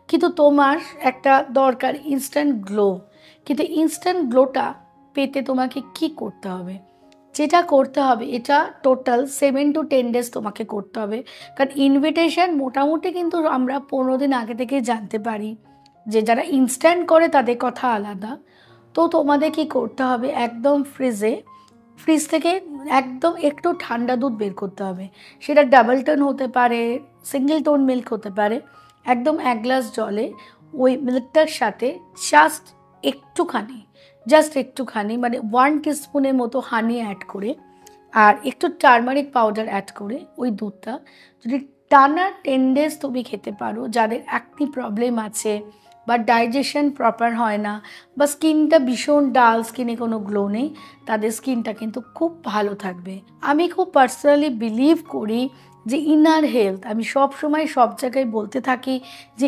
কিন্তু তোমার একটা দরকার ইনস্ট্যান্ট গ্লো। কিন্তু ইনস্ট্যান্ট গ্লোটা পেতে তোমাকে কি করতে হবে? যেটা করতে হবে, এটা টোটাল 7 to 10 ডেজ তোমাকে করতে হবে। কারণ ইনভিটেশন মোটামুটি কিন্তু আমরা 15 দিন আগে থেকে জানতে পারি। যে যারা ইনস্ট্যান্ট করে তাদের কথা আলাদা। তো তোমাদের কি করতে হবে, একদম ফ্রিজ থেকে একদম একটু ঠান্ডা দুধ বের করতে হবে। সেটা ডাবল টোন হতে পারে, সিঙ্গেল টোন মিল্ক হতে পারে। একদম 1 গ্লাস জলে ওই মিল্কটার সাথে জাস্ট একটুখানি মানে 1 টিস্পুনের মতো হানি অ্যাড করে আর একটু টারমারিক পাউডার অ্যাড করে ওই দুধটা যদি টানা 10 ডেজ তুমি খেতে পারো, যাদের অ্যাকনি প্রবলেম আছে বা ডাইজেশন প্রপার হয় না বা স্কিনটা ভীষণ ডাল, স্কিনে কোনো গ্লো নেই, তাদের স্কিনটা কিন্তু খুব ভালো থাকবে। আমি খুব পার্সোনালি বিলিভ করি যে ইনার হেলথ, আমি সব সময় সব জায়গায় বলতে থাকি যে